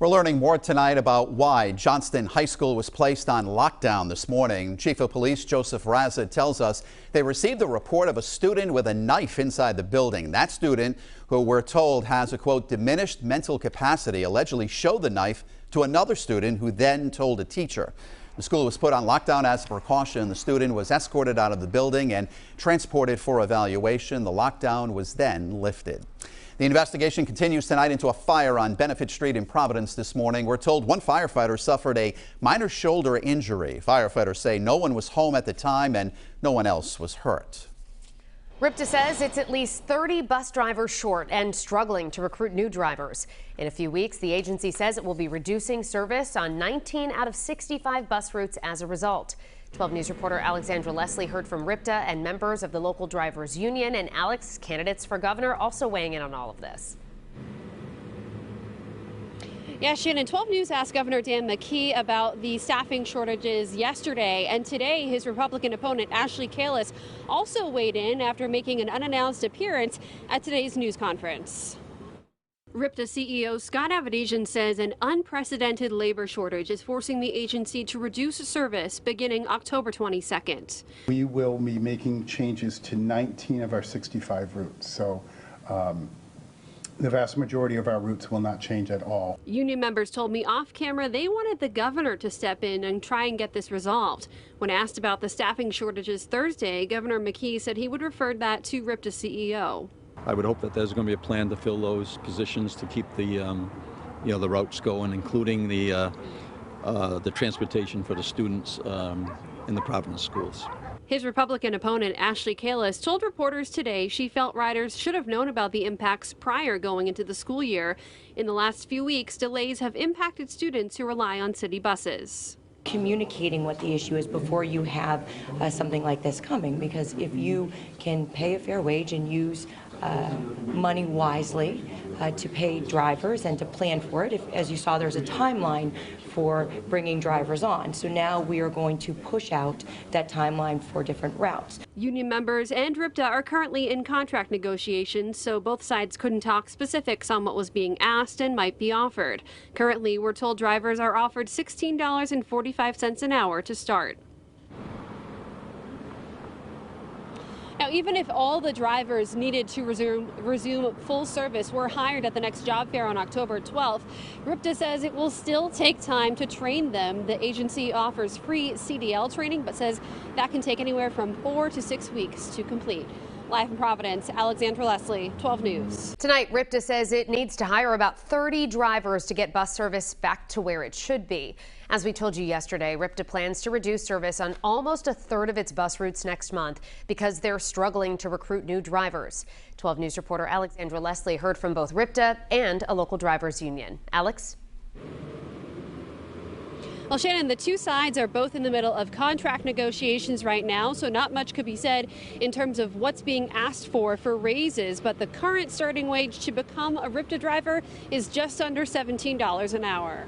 We're learning more tonight about why Johnston High School was placed on lockdown this morning. Chief of Police Joseph Raza tells us they received a report of a student with a knife inside the building. That student, who we're told has a quote diminished mental capacity, allegedly showed the knife to another student who then told a teacher. The school was put on lockdown as a precaution. The student was escorted out of the building and transported for evaluation. The lockdown was then lifted. The investigation continues tonight into a fire on Benefit Street in Providence this morning. We're told one firefighter suffered a minor shoulder injury. Firefighters say no one was home at the time and no one else was hurt. RIPTA says it's at least 30 bus drivers short and struggling to recruit new drivers. In a few weeks, the agency says it will be reducing service on 19 out of 65 bus routes as a result. 12 News reporter Alexandra Leslie heard from RIPTA and members of the local drivers union. And Alex, candidates for governor also weighing in on all of this. Yeah, Shannon, 12 News asked Governor Dan McKee about the staffing shortages yesterday, and today his Republican opponent Ashley Kalus also weighed in after making an unannounced appearance at today's news conference. RIPTA CEO Scott Avedisian says an unprecedented labor shortage is forcing the agency to reduce service beginning October 22nd. We will be making changes to 19 of our 65 routes. So the vast majority of our routes will not change at all. Union members told me off camera they wanted the governor to step in and try and get this resolved. When asked about the staffing shortages Thursday, Governor McKee said he would refer that to RIPTA CEO. I would hope that there's going to be a plan to fill those positions to keep the, the routes going, including the transportation for the students in the Providence schools. His Republican opponent, Ashley Kalus, told reporters today she felt riders should have known about the impacts prior going into the school year. In the last few weeks, delays have impacted students who rely on city buses. Communicating what the issue is before you have something like this coming, because if you can pay a fair wage and use money wisely to pay drivers and to plan for it, as you saw, there's a timeline for bringing drivers on. So now we are going to push out that timeline for different routes. Union members and RIPTA are currently in contract negotiations, so both sides couldn't talk specifics on what was being asked and might be offered. Currently, we're told drivers are offered $16.45 an hour to start. Now, even if all the drivers needed to resume full service were hired at the next job fair on October 12th, RIPTA says it will still take time to train them. The agency offers free CDL training, but says that can take anywhere from 4 to 6 weeks to complete. Live in Providence, Alexandra Leslie, 12 News. Tonight, RIPTA says it needs to hire about 30 drivers to get bus service back to where it should be. As we told you yesterday, RIPTA plans to reduce service on almost a third of its bus routes next month because they're struggling to recruit new drivers. 12 News reporter Alexandra Leslie heard from both RIPTA and a local drivers union. Alex? Well, Shannon, the two sides are both in the middle of contract negotiations right now, so not much could be said in terms of what's being asked for raises. But the current starting wage to become a RIPTA driver is just under $17 an hour.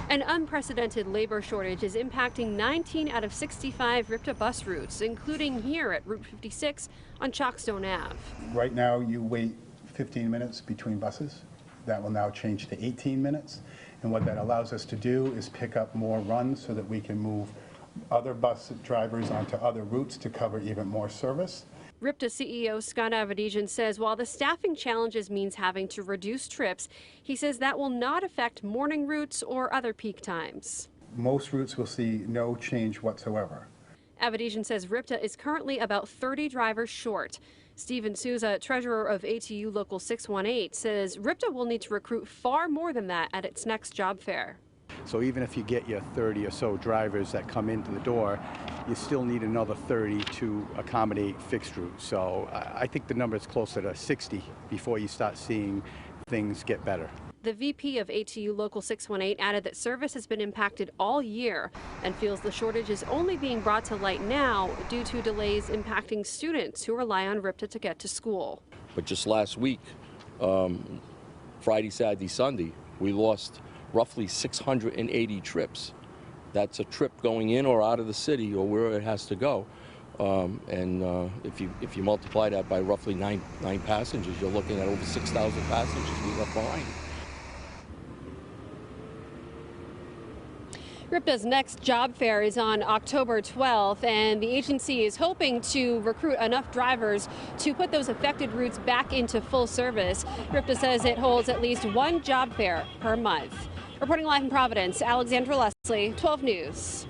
An unprecedented labor shortage is impacting 19 out of 65 RIPTA bus routes, including here at Route 56 on Chalkstone Ave. Right now, you wait 15 minutes between buses. That will now change to 18 minutes. And what that allows us to do is pick up more runs so that we can move other bus drivers onto other routes to cover even more service. RIPTA CEO Scott Avedisian says while the staffing challenges means having to reduce trips, he says that will not affect morning routes or other peak times. Most routes will see no change whatsoever. Avedisian says RIPTA is currently about 30 drivers short. Stephen Souza, treasurer of ATU Local 618, says RIPTA will need to recruit far more than that at its next job fair. So even if you get your 30 or so drivers that come into the door, you still need another 30 to accommodate fixed routes. So I think the number is closer to 60 before you start seeing things get better. The VP of ATU Local 618 added that service has been impacted all year and feels the shortage is only being brought to light now due to delays impacting students who rely on RIPTA to get to school. But just last week, Friday, Saturday, Sunday, we lost roughly 680 trips. That's a trip going in or out of the city or where it has to go. If you multiply that by roughly nine passengers, you're looking at over 6,000 passengers we left behind. RIPTA's next job fair is on October 12th, and the agency is hoping to recruit enough drivers to put those affected routes back into full service. RIPTA says it holds at least one job fair per month. Reporting live in Providence, Alexandra Leslie, 12 News.